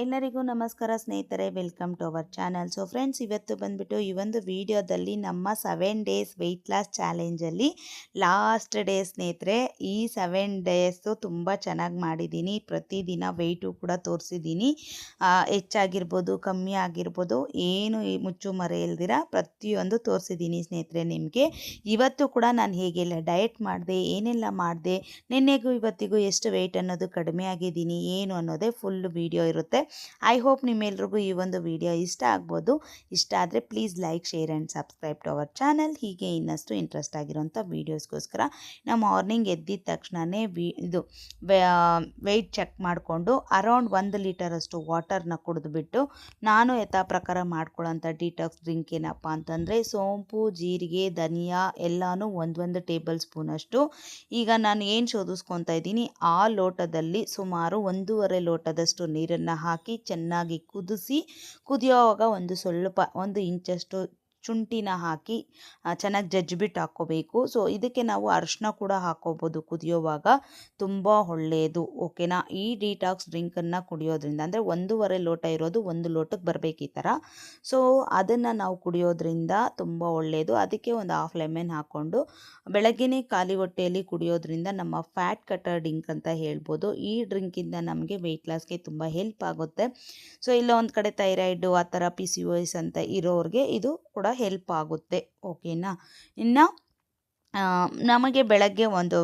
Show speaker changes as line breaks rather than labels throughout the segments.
ಎಲ್ಲರಿಗೂ ನಮಸ್ಕಾರ ಸ್ನೇಹಿತರೆ, welcome to our channel. So friends, ಇವತ್ತು ಬಂದ್ಬಿಟ್ಟು ಈ ಒಂದು ವಿಡಿಯೋದಲ್ಲಿ ನಮ್ಮ 7 ಡೇಸ್ ವೆಯ್ಟ್ ಲಾಸ್ ಚಾಲೆಂಜಲ್ಲಿ ಲಾಸ್ಟ್ ಡೇ ಸ್ನೇಹಿತರೆ. ಈ 7 ಡೇಸು ತುಂಬ ಚೆನ್ನಾಗಿ ಮಾಡಿದ್ದೀನಿ. ಪ್ರತಿದಿನ ವೆಯ್ಟು ಕೂಡ ತೋರಿಸಿದ್ದೀನಿ. ಹೆಚ್ಚಾಗಿರ್ಬೋದು, ಕಮ್ಮಿ ಆಗಿರ್ಬೋದು, ಏನು ಮುಚ್ಚು ಮರೆ ಇಲ್ದಿರ ಪ್ರತಿಯೊಂದು ತೋರಿಸಿದ್ದೀನಿ ಸ್ನೇಹಿತರೆ ನಿಮಗೆ. ಇವತ್ತು ಕೂಡ ನಾನು ಹೇಗೆಲ್ಲ ಡಯಟ್ ಮಾಡಿದೆ, ಏನೆಲ್ಲ ಮಾಡಿದೆ, ನಿನ್ನೆಗೂ ಇವತ್ತಿಗೂ ಎಷ್ಟು ವೆಯ್ಟ್ ಅನ್ನೋದು ಕಡಿಮೆ ಆಗಿದ್ದೀನಿ, ಏನು ಅನ್ನೋದೇ ಫುಲ್ ವಿಡಿಯೋ ಇರುತ್ತೆ. ಐ ಹೋಪ್ ನಿಮ್ಮೆಲ್ರಿಗೂ ಈ ಒಂದು ವಿಡಿಯೋ ಇಷ್ಟ ಆಗ್ಬೋದು. ಇಷ್ಟ ಆದರೆ please like, share and subscribe to our channel. ಹೀಗೆ ಇನ್ನಷ್ಟು ಇಂಟ್ರೆಸ್ಟ್ ಆಗಿರೋಂಥ ವೀಡಿಯೋಸ್ಗೋಸ್ಕರ ನಾವು ಮಾರ್ನಿಂಗ್ ಎದ್ದಿದ ತಕ್ಷಣವೇ ಇದು ವೆಯ್ಟ್ ಚೆಕ್ ಮಾಡಿಕೊಂಡು ಅರೌಂಡ್ 1 ಲೀಟರಷ್ಟು ವಾಟರ್ನ ಕುಡಿದ್ಬಿಟ್ಟು, ನಾನು ಯಥಾ ಪ್ರಕಾರ ಮಾಡ್ಕೊಳ್ಳೋಂಥ ಡಿಟಾಕ್ಸ್ ಡ್ರಿಂಕ್ ಏನಪ್ಪ ಅಂತಂದರೆ ಸೋಂಪು, ಜೀರಿಗೆ, ಧನಿಯಾ ಎಲ್ಲನೂ ಒಂದೊಂದು ಟೇಬಲ್ ಸ್ಪೂನಷ್ಟು. ಈಗ ನಾನು ಏನು ಶೋಧಿಸ್ಕೊತಾ ಇದ್ದೀನಿ, ಆ ಲೋಟದಲ್ಲಿ ಸುಮಾರು 1.5 ಲೋಟದಷ್ಟು ನೀರನ್ನು ಹಾಕಿ ಚೆನ್ನಾಗಿ ಕುದಿಸಿ, ಕುದಿಯೋವಾಗ ಸ್ವಲ್ಪ 1 ಇಂಚಷ್ಟು ಶುಂಠಿನ ಹಾಕಿ ಚೆನ್ನಾಗಿ ಜಜ್ಜಿಬಿಟ್ಟು ಹಾಕ್ಕೋಬೇಕು. ಸೊ ಇದಕ್ಕೆ ನಾವು ಅರಿಶಿನ ಕೂಡ ಹಾಕ್ಕೋಬೋದು ಕುದಿಯೋವಾಗ, ತುಂಬ ಒಳ್ಳೆಯದು. ಓಕೆನಾ. ಈ ಡಿಟಾಕ್ಸ್ ಡ್ರಿಂಕನ್ನು ಕುಡಿಯೋದ್ರಿಂದ ಅಂದರೆ 1.5 ಲೋಟ ಇರೋದು 1 ಲೋಟಕ್ಕೆ ಬರಬೇಕು ಈ ಥರ. ಸೊ ಅದನ್ನು ನಾವು ಕುಡಿಯೋದ್ರಿಂದ ತುಂಬ ಒಳ್ಳೆಯದು. ಅದಕ್ಕೆ ಒಂದು ಹಾಫ್ ಲೆಮನ್ ಹಾಕ್ಕೊಂಡು ಬೆಳಗ್ಗೆನೇ ಖಾಲಿ ಹೊಟ್ಟೆಯಲ್ಲಿ ಕುಡಿಯೋದ್ರಿಂದ ನಮ್ಮ ಫ್ಯಾಟ್ ಕಟರ್ ಡ್ರಿಂಕ್ ಅಂತ ಹೇಳ್ಬೋದು. ಈ ಡ್ರಿಂಕಿಂದ ನಮಗೆ ವೆಯ್ಟ್ ಲಾಸ್ಗೆ ತುಂಬ ಹೆಲ್ಪ್ ಆಗುತ್ತೆ. ಸೊ ಇಲ್ಲ ಒಂದು ಕಡೆ ಥೈರಾಯ್ಡು ಆ ಥರ PCOS ಅಂತ ಇರೋರಿಗೆ ಇದು ಕೂಡ ಹೆಲ್ಪ್ ಆಗುತ್ತೆ. ಓಕೆನಾ. ಇನ್ನು ನಮಗೆ ಬೆಳಗ್ಗೆ ಒಂದು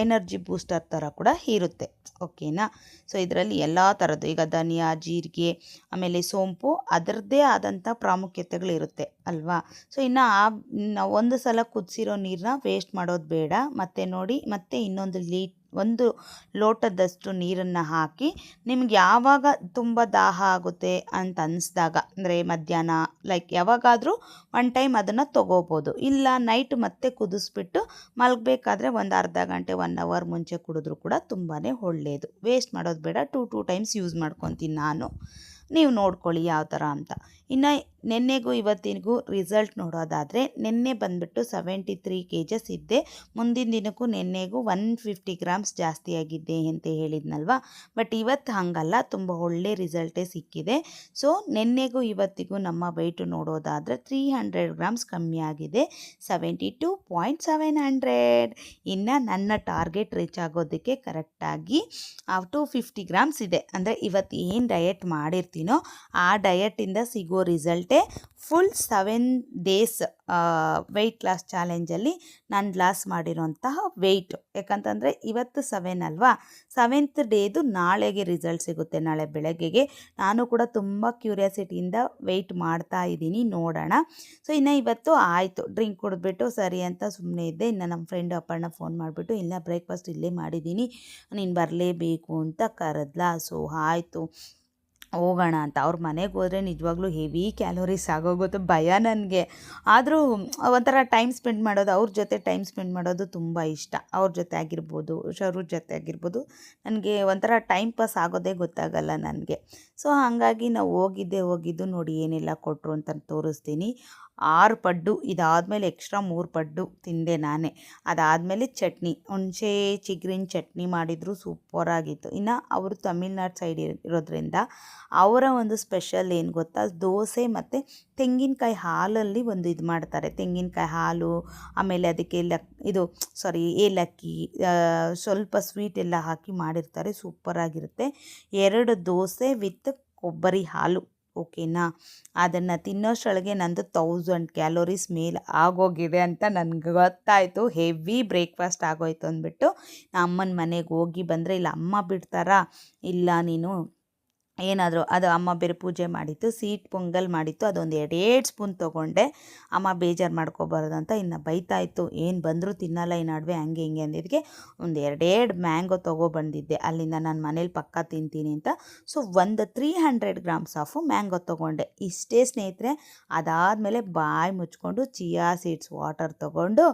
ಎನರ್ಜಿ ಬೂಸ್ಟರ್ ಥರ ಕೂಡ ಇರುತ್ತೆ. ಓಕೆನಾ. ಸೊ ಇದರಲ್ಲಿ ಎಲ್ಲ ಥರದ್ದು, ಈಗ ಧನಿಯಾ, ಜೀರಿಗೆ, ಆಮೇಲೆ ಸೋಂಪು ಅದರದ್ದೇ ಆದಂಥ ಪ್ರಾಮುಖ್ಯತೆಗಳಿರುತ್ತೆ ಅಲ್ವಾ. ಸೊ ಇನ್ನು ಒಂದು ಸಲ ಕುದಿಸಿರೋ ನೀರನ್ನ ವೇಸ್ಟ್ ಮಾಡೋದು ಬೇಡ. ಮತ್ತು ನೋಡಿ, ಮತ್ತೆ ಇನ್ನೊಂದು 1 ಲೋಟದಷ್ಟು ನೀರನ್ನು ಹಾಕಿ, ನಿಮ್ಗೆ ಯಾವಾಗ ತುಂಬ ದಾಹ ಆಗುತ್ತೆ ಅಂತ ಅನಿಸ್ದಾಗ, ಅಂದರೆ ಮಧ್ಯಾಹ್ನ ಲೈಕ್ ಯಾವಾಗಾದರೂ ಒನ್ ಟೈಮ್ ಅದನ್ನು ತೊಗೋಬೋದು. ಇಲ್ಲ ನೈಟ್ ಮತ್ತೆ ಕುದಿಸ್ಬಿಟ್ಟು ಮಲಗಬೇಕಾದ್ರೆ ಒಂದು ಅರ್ಧ ಗಂಟೆ 1 ಅವರ್ ಮುಂಚೆ ಕುಡಿದ್ರೂ ಕೂಡ ತುಂಬಾ ಒಳ್ಳೆಯದು. ವೇಸ್ಟ್ ಮಾಡೋದು ಬೇಡ. 2 ಟೈಮ್ಸ್ ಯೂಸ್ ಮಾಡ್ಕೊತೀನಿ ನಾನು. ನೀವು ನೋಡ್ಕೊಳ್ಳಿ ಯಾವ ಥರ ಅಂತ. ಇನ್ನು ನಿನ್ನೆಗೂ ಇವತ್ತಿಗೂ ರಿಸಲ್ಟ್ ನೋಡೋದಾದರೆ, ನಿನ್ನೆ ಬಂದುಬಿಟ್ಟು 73 kgs ಇದ್ದೆ. ಮುಂದಿನ ದಿನಕ್ಕೂ ನಿನ್ನೆಗೂ 150 ಗ್ರಾಮ್ಸ್ ಜಾಸ್ತಿ ಆಗಿದ್ದೆ ಅಂತ ಹೇಳಿದ್ನಲ್ವ. ಬಟ್ ಇವತ್ತು ಹಾಗಲ್ಲ, ತುಂಬ ಒಳ್ಳೆ ರಿಸಲ್ಟೇ ಸಿಕ್ಕಿದೆ. ಸೊ ನಿನ್ನೆಗೂ ಇವತ್ತಿಗೂ ನಮ್ಮ ವೆಯ್ಟು ನೋಡೋದಾದರೆ 300 ಗ್ರಾಮ್ಸ್ ಕಮ್ಮಿ ಆಗಿದೆ, 72.700. ಇನ್ನು ನನ್ನ ಟಾರ್ಗೆಟ್ ರೀಚ್ ಆಗೋದಕ್ಕೆ ಕರೆಕ್ಟಾಗಿ 250 ಗ್ರಾಮ್ಸ್ ಇದೆ. ಅಂದರೆ ಇವತ್ತು ಏನು ಡಯಟ್ ಮಾಡಿರ್ತೀನೋ ಆ ಡಯಟಿಂದ ಸಿಗೋ ರಿಸಲ್ಟೇ ಫುಲ್ 7 ಡೇಸ್ ವೆಯ್ಟ್ ಲಾಸ್ ಚಾಲೆಂಜಲ್ಲಿ ನಾನು ಲಾಸ್ ಮಾಡಿರೋಂತಹ ವೆಯ್ಟು. ಯಾಕಂತಂದರೆ ಇವತ್ತು 7 ಅಲ್ವಾ, 7th ಡೇದು ನಾಳೆಗೆ ರಿಸಲ್ಟ್ ಸಿಗುತ್ತೆ, ನಾಳೆ ಬೆಳಗ್ಗೆಗೆ. ನಾನು ಕೂಡ ತುಂಬ ಕ್ಯೂರಿಯಾಸಿಟಿಯಿಂದ ವೆಯ್ಟ್ ಮಾಡ್ತಾ ಇದ್ದೀನಿ, ನೋಡೋಣ. ಸೊ ಇನ್ನು ಇವತ್ತು ಆಯಿತು, ಡ್ರಿಂಕ್ ಕುಡಿದ್ಬಿಟ್ಟು ಸರಿ ಅಂತ ಸುಮ್ಮನೆ ಇದ್ದೆ. ಇನ್ನು ನಮ್ಮ ಫ್ರೆಂಡ್ ಅಪ್ಪಣ್ಣ ಫೋನ್ ಮಾಡಿಬಿಟ್ಟು, ಇಲ್ಲ ಬ್ರೇಕ್ಫಾಸ್ಟ್ ಇಲ್ಲೇ ಮಾಡಿದ್ದೀನಿ, ನೀನು ಬರಲೇಬೇಕು ಅಂತ ಕರೆದ್ಲಾ. ಸೊ ಆಯಿತು ಹೋಗೋಣ ಅಂತ. ಅವ್ರ ಮನೆಗೆ ಹೋದರೆ ನಿಜವಾಗ್ಲೂ ಹೆವಿ ಕ್ಯಾಲೋರೀಸ್ ಆಗೋಗುತ್ತೆ, ಭಯ ನನಗೆ. ಆದರೂ ಒಂಥರ ಟೈಮ್ ಸ್ಪೆಂಡ್ ಮಾಡೋದು, ಅವ್ರ ಜೊತೆ ಟೈಮ್ ಸ್ಪೆಂಡ್ ಮಾಡೋದು ತುಂಬ ಇಷ್ಟ. ಅವ್ರ ಜೊತೆ ಆಗಿರ್ಬೋದು, ಶರು ಜೊತೆ ಆಗಿರ್ಬೋದು, ನನಗೆ ಒಂಥರ ಟೈಮ್ ಪಾಸ್ ಆಗೋದೇ ಗೊತ್ತಾಗಲ್ಲ ನನಗೆ. ಸೊ ಹಾಗಾಗಿ ನಾವು ಹೋಗಿದ್ದು ನೋಡಿ ಏನೆಲ್ಲ ಕೊಟ್ಟರು ಅಂತ ತೋರಿಸ್ತೀನಿ. 6 ಪಡ್ಡು, ಇದಾದಮೇಲೆ ಎಕ್ಸ್ಟ್ರಾ 3 ಪಡ್ಡು ತಿಂದೆ ನಾನೇ. ಅದಾದಮೇಲೆ ಚಟ್ನಿ, ಹುಣಸೆ ಚಿಗ್ರಿನ ಚಟ್ನಿ ಮಾಡಿದ್ರು, ಸೂಪರಾಗಿತ್ತು. ಇನ್ನು ಅವರು ತಮಿಳ್ನಾಡು ಸೈಡ್ ಇರೋದ್ರಿಂದ ಅವರ ಒಂದು ಸ್ಪೆಷಲ್ ಏನು ಗೊತ್ತಾ, ದೋಸೆ ಮತ್ತು ತೆಂಗಿನಕಾಯಿ ಹಾಲಲ್ಲಿ ಒಂದು ಇದು ಮಾಡ್ತಾರೆ. ತೆಂಗಿನಕಾಯಿ ಹಾಲು, ಆಮೇಲೆ ಅದಕ್ಕೆ ಏಲಕ್ಕಿ, ಸ್ವಲ್ಪ ಸ್ವೀಟ್ ಎಲ್ಲ ಹಾಕಿ ಮಾಡಿರ್ತಾರೆ, ಸೂಪರಾಗಿರುತ್ತೆ. 2 ದೋಸೆ ವಿತ್ ಕೊಬ್ಬರಿ ಹಾಲು. ಓಕೆನಾ. ಅದನ್ನು ತಿನ್ನೋಷ್ಟರೊಳಗೆ ನಂದು 1000 ಕ್ಯಾಲೋರೀಸ್ ಮೇಲೆ ಆಗೋಗಿದೆ ಅಂತ ನನಗೆ ಗೊತ್ತಾಯಿತು. ಹೆವಿ ಬ್ರೇಕ್ಫಾಸ್ಟ್ ಆಗೋಯ್ತು ಅಂದ್ಬಿಟ್ಟು ಅಮ್ಮನ ಮನೆಗೆ ಹೋಗಿ ಬಂದರೆ, ಇಲ್ಲ ಅಮ್ಮ ಬಿಡ್ತಾರಾ, ಇಲ್ಲ ನೀನು ಏನಾದರೂ, ಅದು ಅಮ್ಮ ಬೇರೆ ಪೂಜೆ ಮಾಡಿತ್ತು, ಸ್ವೀಟ್ ಪೊಂಗಲ್ ಮಾಡಿತ್ತು, ಅದೊಂದು 2 ಸ್ಪೂನ್ ತೊಗೊಂಡೆ. ಅಮ್ಮ ಬೇಜಾರು ಮಾಡ್ಕೋಬಾರ್ದು ಅಂತ ಇನ್ನು ಬೈತಾಯಿತ್ತು, ಏನು ಬಂದರೂ ತಿನ್ನಲ್ಲ ಈ ನಡುವೆ, ಹಂಗೆ ಹಿಂಗೆ ಅಂದಿದ್ದಕ್ಕೆ ಒಂದು 2 ಮ್ಯಾಂಗೋ ತೊಗೊಬಂದಿದ್ದೆ ಅಲ್ಲಿಂದ, ನಾನು ಮನೇಲಿ ಪಕ್ಕ ತಿಂತೀನಿ ಅಂತ. ಸೊ ಒಂದು 300 ಗ್ರಾಮ್ಸ್ ಆಫು ಮ್ಯಾಂಗೋ ತೊಗೊಂಡೆ. ಇಷ್ಟೇ ಸ್ನೇಹಿತರೆ. ಅದಾದಮೇಲೆ ಬಾಯಿ ಮುಚ್ಕೊಂಡು ಚಿಯಾ ಸೀಡ್ಸ್ ವಾಟರ್ ತೊಗೊಂಡು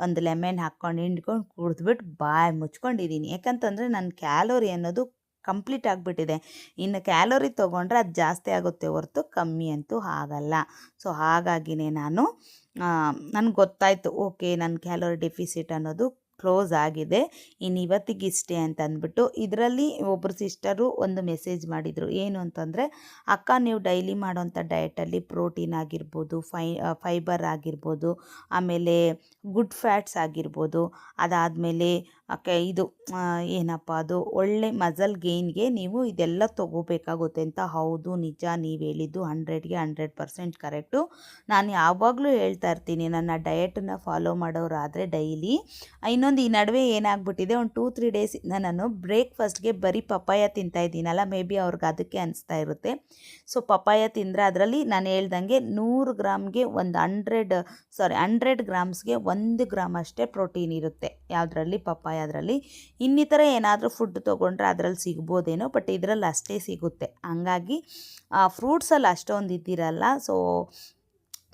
ಒಂದು ಲೆಮನ್ ಹಾಕ್ಕೊಂಡು ಹಿಂಡ್ಕೊಂಡು ಕುಡಿದ್ಬಿಟ್ಟು ಬಾಯಿ ಮುಚ್ಕೊಂಡಿದ್ದೀನಿ. ಯಾಕಂತಂದರೆ ನನ್ನ ಕ್ಯಾಲೋರಿ ಅನ್ನೋದು ಕಂಪ್ಲೀಟ್ ಆಗಿಬಿಟ್ಟಿದೆ. ಇನ್ನು ಕ್ಯಾಲೋರಿ ತೊಗೊಂಡ್ರೆ ಅದು ಜಾಸ್ತಿ ಆಗುತ್ತೆ ಹೊರತು ಕಮ್ಮಿ ಅಂತೂ ಆಗಲ್ಲ. ಸೊ ಹಾಗಾಗಿನೇ ನನಗೆ ಗೊತ್ತಾಯಿತು, ಓಕೆ ನನ್ನ ಕ್ಯಾಲೋರಿ ಡೆಫಿಸಿಟ್ ಅನ್ನೋದು ಕ್ಲೋಸ್ ಆಗಿದೆ. ಇನ್ನು ಇವತ್ತಿಗಿಷ್ಟೇ ಅಂತ ಅಂದ್ಬಿಟ್ಟು ಇದರಲ್ಲಿ ಒಬ್ಬರು ಸಿಸ್ಟರು ಒಂದು ಮೆಸೇಜ್ ಮಾಡಿದರು. ಏನು ಅಂತಂದರೆ, ಅಕ್ಕ ನೀವು ಡೈಲಿ ಮಾಡೋಂಥ ಡಯಟಲ್ಲಿ ಪ್ರೋಟೀನ್ ಆಗಿರ್ಬೋದು, ಫೈಬರ್ ಆಗಿರ್ಬೋದು, ಆಮೇಲೆ ಗುಡ್ ಫ್ಯಾಟ್ಸ್ ಆಗಿರ್ಬೋದು, ಅದಾದಮೇಲೆ ಇದು ಏನಪ್ಪ ಅದು ಒಳ್ಳೆ ಮಸಲ್ ಗೇನ್ಗೆ ನೀವು ಇದೆಲ್ಲ ತೊಗೋಬೇಕಾಗುತ್ತೆ ಅಂತ. ಹೌದು, ನಿಜ, ನೀವು ಹೇಳಿದ್ದು 100ಗೆ 100% ಕರೆಕ್ಟು. ನಾನು ಯಾವಾಗಲೂ ಹೇಳ್ತಾ ಇರ್ತೀನಿ, ನನ್ನ ಡಯಟನ್ನು ಫಾಲೋ ಮಾಡೋರಾದರೆ ಡೈಲಿ. ಇನ್ನೊಂದು ಈ ನಡುವೆ ಏನಾಗ್ಬಿಟ್ಟಿದೆ, ಒಂದು 2-3 ಡೇಸಿಂದ ನಾನು ಬ್ರೇಕ್ಫಾಸ್ಟ್ಗೆ ಬರೀ ಪಪ್ಪಾಯ ತಿಂತಾ ಇದ್ದೀನಲ್ಲ, ಮೇ ಬಿ ಅವ್ರಿಗೆ ಅದಕ್ಕೆ ಅನಿಸ್ತಾ ಇರುತ್ತೆ. ಸೊ ಪಪ್ಪಾಯ ತಿಂದರೆ ಅದರಲ್ಲಿ ನಾನು ಹೇಳ್ದಂಗೆ 100 ಗ್ರಾಮ್ಗೆ 100 ಗ್ರಾಮ್ಸ್ಗೆ 1 ಗ್ರಾಮ್ ಅಷ್ಟೇ ಪ್ರೋಟೀನ್ ಇರುತ್ತೆ ಯಾವುದರಲ್ಲಿ, ಪಪ್ಪಾಯದ್ರಲ್ಲಿ. ಇನ್ನಿತರ ಏನಾದರೂ ಫುಡ್ ತೊಗೊಂಡ್ರೆ ಅದರಲ್ಲಿ ಸಿಗ್ಬೋದೇನೋ, ಬಟ್ ಇದರಲ್ಲಿ ಅಷ್ಟೇ ಸಿಗುತ್ತೆ. ಹಂಗಾಗಿ ಫ್ರೂಟ್ಸಲ್ಲಿ ಅಷ್ಟೊಂದು ಇದ್ದಿರಲ್ಲ. ಸೊ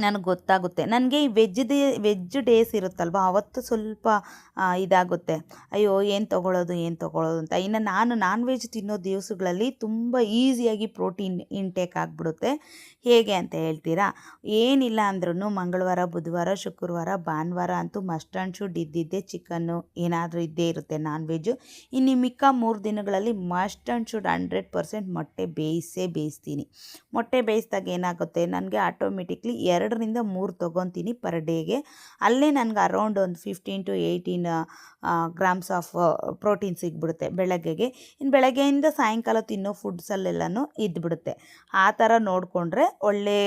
ನನಗೆ ಗೊತ್ತಾಗುತ್ತೆ. ನನಗೆ ಈ ವೆಜ್ ಡೇಸ್ ಇರುತ್ತಲ್ವ, ಅವತ್ತು ಸ್ವಲ್ಪ ಇದಾಗುತ್ತೆ, ಅಯ್ಯೋ ಏನು ತೊಗೊಳ್ಳೋದು ಅಂತ. ಇನ್ನು ನಾನು ನಾನ್ ವೆಜ್ ತಿನ್ನೋ ದಿವಸಗಳಲ್ಲಿ ತುಂಬ ಈಸಿಯಾಗಿ ಪ್ರೋಟೀನ್ ಇಂಟೇಕ್ ಆಗಿಬಿಡುತ್ತೆ. ಹೇಗೆ ಅಂತ ಹೇಳ್ತೀರಾ? ಏನಿಲ್ಲ ಅಂದ್ರೂ ಮಂಗಳವಾರ, ಬುಧವಾರ, ಶುಕ್ರವಾರ, ಭಾನುವಾರ ಅಂತೂ ಮಸ್ಟ್ ಆ್ಯಂಡ್ ಶುಡ್ ಇದ್ದಿದ್ದೆ ಚಿಕನ್ನು ಏನಾದರೂ ಇದ್ದೇ ಇರುತ್ತೆ ನಾನ್ ವೆಜ್ಜು. ಇನ್ನು ಮಿಕ್ಕ 3 ದಿನಗಳಲ್ಲಿ ಮಸ್ಟ್ ಆ್ಯಂಡ್ ಶುಡ್ 100% ಮೊಟ್ಟೆ ಬೇಯಿಸ್ತೀನಿ. ಮೊಟ್ಟೆ ಬೇಯಿಸಿದಾಗ ಏನಾಗುತ್ತೆ, ನನಗೆ ಆಟೋಮೆಟಿಕ್ಲಿ 2ರಿಂದ 3 ತೊಗೊತೀನಿ ಪರ್ ಡೇಗೆ. ಅಲ್ಲೇ ನನಗೆ ಅರೌಂಡ್ ಒಂದು 15 to 18 ಗ್ರಾಮ್ಸ್ ಆಫ್ ಪ್ರೋಟೀನ್ ಸಿಗ್ಬಿಡುತ್ತೆ ಬೆಳಗ್ಗೆಗೆ. ಇನ್ನು ಬೆಳಗ್ಗೆಯಿಂದ ಸಾಯಂಕಾಲ ತಿನ್ನೋ ಫುಡ್ಸಲ್ಲೆಲ್ಲನೂ ಇದ್ಬಿಡುತ್ತೆ. ಆ ಥರ ನೋಡಿಕೊಂಡ್ರೆ ಒಳ್ಳೆ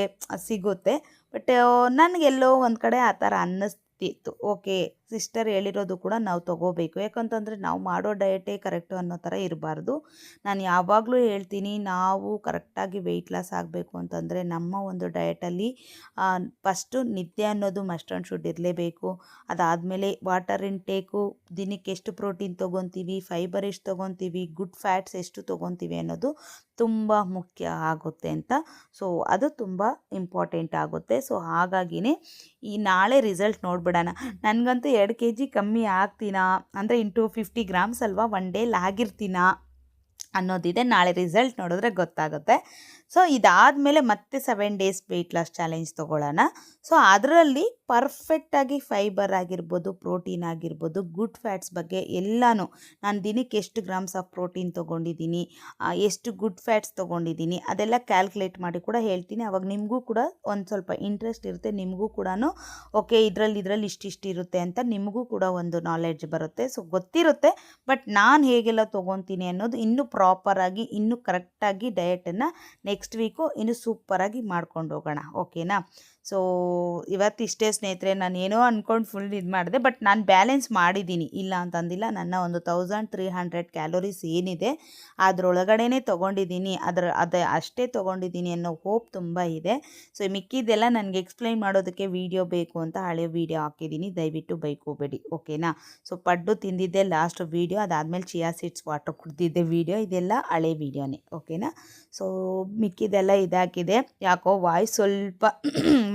ಸಿಗುತ್ತೆ. ಬಟ್ ನನಗೆಲ್ಲೋ ಒಂದು ಕಡೆ ಆ ಥರ ಅನ್ನಿಸ್ತಿತ್ತು, ಓಕೆ ಸಿಸ್ಟರ್ ಹೇಳಿರೋದು ಕೂಡ ನಾವು ತೊಗೋಬೇಕು. ಯಾಕಂತಂದರೆ ನಾವು ಮಾಡೋ ಡಯಟೇ ಕರೆಕ್ಟು ಅನ್ನೋ ಥರ ಇರಬಾರ್ದು. ನಾನು ಯಾವಾಗಲೂ ಹೇಳ್ತೀನಿ, ನಾವು ಕರೆಕ್ಟಾಗಿ ವೆಯ್ಟ್ ಲಾಸ್ ಆಗಬೇಕು ಅಂತಂದರೆ ನಮ್ಮ ಒಂದು ಡಯಟಲ್ಲಿ ಫಸ್ಟು ನಿದ್ದೆ ಅನ್ನೋದು ಮಸ್ಟ್ ಆ್ಯಂಡ್ ಶುಡ್ ಇರಲೇಬೇಕು. ಅದಾದಮೇಲೆ ವಾಟರ್ ಇಂಟೇಕು, ದಿನಕ್ಕೆ ಎಷ್ಟು ಪ್ರೋಟೀನ್ ತೊಗೊತೀವಿ, ಫೈಬರ್ ಎಷ್ಟು ತೊಗೊತೀವಿ, ಗುಡ್ ಫ್ಯಾಟ್ಸ್ ಎಷ್ಟು ತೊಗೊತೀವಿ ಅನ್ನೋದು ತುಂಬ ಮುಖ್ಯ ಆಗುತ್ತೆ ಅಂತ. ಸೊ ಅದು ತುಂಬ ಇಂಪಾರ್ಟೆಂಟ್ ಆಗುತ್ತೆ. ಸೊ ಹಾಗಾಗಿನೇ ಈ ನಾಳೆ ರಿಸಲ್ಟ್ ನೋಡ್ಬಿಡೋಣ. ನನಗಂತೂ 2 kg ಕಮ್ಮಿ ಆಗ್ತೀನಾ ಅಂದರೆ ಇಂಟು 50 ಗ್ರಾಮ್ಸ್ ಅಲ್ವಾ, 1 ಡೇಲಿ ಆಗಿರ್ತೀನಾ ಅನ್ನೋದಿದೆ. ನಾಳೆ ರಿಸಲ್ಟ್ ನೋಡಿದ್ರೆ ಗೊತ್ತಾಗುತ್ತೆ. ಸೊ ಇದಾದಮೇಲೆ ಮತ್ತೆ 7 ಡೇಸ್ ವೆಯ್ಟ್ ಲಾಸ್ ಚಾಲೆಂಜ್ ತೊಗೊಳ್ಳೋಣ. ಸೊ ಅದರಲ್ಲಿ ಪರ್ಫೆಕ್ಟಾಗಿ ಫೈಬರ್ ಆಗಿರ್ಬೋದು, ಪ್ರೋಟೀನ್ ಆಗಿರ್ಬೋದು, ಗುಡ್ ಫ್ಯಾಟ್ಸ್ ಬಗ್ಗೆ ಎಲ್ಲನೂ ನಾನು ದಿನಕ್ಕೆ ಎಷ್ಟು ಗ್ರಾಮ್ಸ್ ಆಫ್ ಪ್ರೋಟೀನ್ ತೊಗೊಂಡಿದ್ದೀನಿ, ಎಷ್ಟು ಗುಡ್ ಫ್ಯಾಟ್ಸ್ ತೊಗೊಂಡಿದ್ದೀನಿ ಅದೆಲ್ಲ ಕ್ಯಾಲ್ಕುಲೇಟ್ ಮಾಡಿ ಕೂಡ ಹೇಳ್ತೀನಿ. ಅವಾಗ ನಿಮಗೂ ಕೂಡ ಒಂದು ಸ್ವಲ್ಪ ಇಂಟ್ರೆಸ್ಟ್ ಇರುತ್ತೆ, ನಿಮಗೂ ಕೂಡ ಓಕೆ ಇದರಲ್ಲಿ ಇಷ್ಟಿಷ್ಟು ಇರುತ್ತೆ ಅಂತ ನಿಮಗೂ ಕೂಡ ಒಂದು ನಾಲೆಡ್ಜ್ ಬರುತ್ತೆ. ಸೊ ಗೊತ್ತಿರುತ್ತೆ, ಬಟ್ ನಾನು ಹೇಗೆಲ್ಲ ತೊಗೊತೀನಿ ಅನ್ನೋದು ಇನ್ನೂ ಪ್ರಾಪರಾಗಿ, ಇನ್ನೂ ಕರೆಕ್ಟಾಗಿ ಡಯಟನ್ನು ನೆಕ್ಸ್ಟ್ ವೀಕು ಇನ್ನು ಸೂಪರಾಗಿ ಮಾಡ್ಕೊಂಡು ಹೋಗೋಣ. ಓಕೆನಾ? ಸೊ ಇವತ್ತಿಷ್ಟೇ ಸ್ನೇಹಿತರೆ. ನಾನು ಏನೋ ಅಂದ್ಕೊಂಡು ಫುಲ್ ಇದು ಮಾಡಿದೆ, ಬಟ್ ನಾನು ಬ್ಯಾಲೆನ್ಸ್ ಮಾಡಿದ್ದೀನಿ, ಇಲ್ಲ ಅಂತಂದಿಲ್ಲ. ನನ್ನ ಒಂದು 1300 ಕ್ಯಾಲೋರೀಸ್ ಏನಿದೆ ಅದರೊಳಗಡೆನೇ ತೊಗೊಂಡಿದ್ದೀನಿ, ಅದು ಅಷ್ಟೇ ತೊಗೊಂಡಿದ್ದೀನಿ ಅನ್ನೋ ಹೋಪ್ ತುಂಬ ಇದೆ. ಸೊ ಮಿಕ್ಕಿದ್ದೆಲ್ಲ ನನಗೆ ಎಕ್ಸ್ಪ್ಲೈನ್ ಮಾಡೋದಕ್ಕೆ ವೀಡಿಯೋ ಬೇಕು ಅಂತ ಹಳೆ ವೀಡಿಯೋ ಹಾಕಿದ್ದೀನಿ, ದಯವಿಟ್ಟು ಬೈಕೋಬೇಡಿ. ಓಕೆನಾ? ಸೊ ಪಡ್ಡು ತಿಂದಿದ್ದೆ ಲಾಸ್ಟ್ ವೀಡಿಯೋ, ಅದಾದಮೇಲೆ ಚಿಯಾ ಸೀಡ್ಸ್ ವಾಟರ್ ಕುಡ್ದಿದ್ದೆ ವೀಡಿಯೋ, ಇದೆಲ್ಲ ಹಳೆ ವೀಡಿಯೋನೇ. ಓಕೆನಾ? ಸೊ ಮಿಕ್ಕಿದೆಲ್ಲ ಇದಾಗಿದೆ. ಯಾಕೋ ವಾಯ್ಸ್ ಸ್ವಲ್ಪ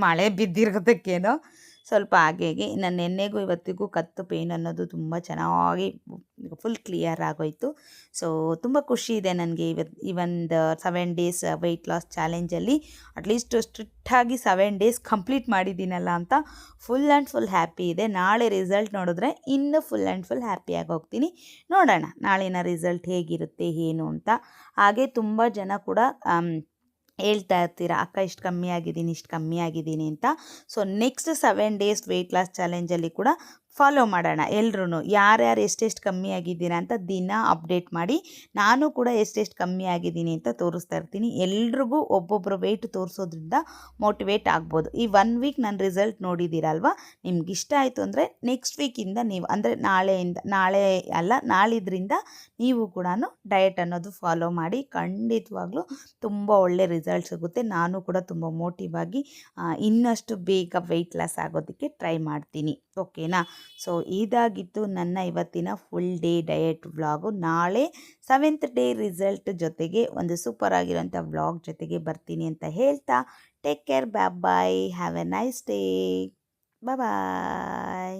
ಮಳೆ ಬಿದ್ದಿರೋದಕ್ಕೇನೋ ಸ್ವಲ್ಪ ಹಾಗೆ ಇನ್ನು ನೆನ್ನೆಗೂ ಇವತ್ತಿಗೂ ಕತ್ತು ಪೇಯ್ನ್ ಅನ್ನೋದು ತುಂಬ ಚೆನ್ನಾಗಿ ಫುಲ್ ಕ್ಲಿಯರ್ ಆಗೋಯಿತು. ಸೊ ತುಂಬ ಖುಷಿ ಇದೆ ನನಗೆ ಈ ಒಂದು 7 ಡೇಸ್ ವೆಯ್ಟ್ ಲಾಸ್ ಚಾಲೆಂಜಲ್ಲಿ ಅಟ್ಲೀಸ್ಟ್ ಸ್ಟ್ರಿಕ್ಟಾಗಿ 7 ಡೇಸ್ ಕಂಪ್ಲೀಟ್ ಮಾಡಿದ್ದೀನಲ್ಲ ಅಂತ ಫುಲ್ ಆ್ಯಂಡ್ ಫುಲ್ ಹ್ಯಾಪಿ ಇದೆ. ನಾಳೆ ರಿಸಲ್ಟ್ ನೋಡಿದ್ರೆ ಇನ್ನೂ ಫುಲ್ ಆ್ಯಂಡ್ ಫುಲ್ ಹ್ಯಾಪಿಯಾಗಿ ಹೋಗ್ತೀನಿ. ನೋಡೋಣ ನಾಳಿನ ರಿಸಲ್ಟ್ ಹೇಗಿರುತ್ತೆ ಏನು ಅಂತ. ಹಾಗೆ ತುಂಬ ಜನ ಕೂಡ ಹೇಳ್ತಾ ಇರ್ತೀರ, ಅಕ್ಕ ಇಷ್ಟು ಕಮ್ಮಿ ಆಗಿದ್ದೀನಿ ಅಂತ. So next 7 days weight loss ಚಾಲೆಂಜಲ್ಲಿ ಕೂಡ ಫಾಲೋ ಮಾಡೋಣ ಎಲ್ರೂ. ಯಾರ್ಯಾರು ಎಷ್ಟೆಷ್ಟು ಕಮ್ಮಿ ಆಗಿದ್ದೀರಾ ಅಂತ ದಿನ ಅಪ್ಡೇಟ್ ಮಾಡಿ, ನಾನು ಕೂಡ ಎಷ್ಟೆಷ್ಟು ಕಮ್ಮಿ ಆಗಿದ್ದೀನಿ ಅಂತ ತೋರಿಸ್ತಾ ಇರ್ತೀನಿ. ಎಲ್ರಿಗೂ ಒಬ್ಬೊಬ್ಬರು ವೆಯ್ಟ್ ತೋರಿಸೋದ್ರಿಂದ ಮೋಟಿವೇಟ್ ಆಗ್ಬೋದು. ಈ 1 ವೀಕ್ ನನ್ನ ರಿಸಲ್ಟ್ ನೋಡಿದ್ದೀರಲ್ವ, ನಿಮ್ಗೆ ಇಷ್ಟ ಆಯಿತು ಅಂದರೆ ನೆಕ್ಸ್ಟ್ ವೀಕಿಂದ ನೀವು ಅಂದರೆ ನಾಳಿದ್ರಿಂದ ನೀವು ಕೂಡ ಡಯಟ್ ಅನ್ನೋದು ಫಾಲೋ ಮಾಡಿ. ಖಂಡಿತವಾಗ್ಲೂ ತುಂಬ ಒಳ್ಳೆ ರಿಸಲ್ಟ್ ಸಿಗುತ್ತೆ. ನಾನು ಕೂಡ ತುಂಬ ಮೋಟಿವ್ ಆಗಿ ಇನ್ನಷ್ಟು ಬೇಗ ವೆಯ್ಟ್ ಲಾಸ್ ಆಗೋದಕ್ಕೆ ಟ್ರೈ ಮಾಡ್ತೀನಿ. ಓಕೆನಾ? ಸೊ ಇದಾಗಿತ್ತು ನನ್ನ ಇವತ್ತಿನ ಫುಲ್ ಡೇ ಡಯಟ್ ವ್ಲಾಗು. ನಾಳೆ 7th ಡೇ ರಿಸಲ್ಟ್ ಜೊತೆಗೆ ಒಂದು ಸೂಪರ್ ಆಗಿರೋಂಥ ವ್ಲಾಗ್ ಜೊತೆಗೆ ಬರ್ತೀನಿ ಅಂತ ಹೇಳ್ತಾ, take care, bye, have a nice day, bye.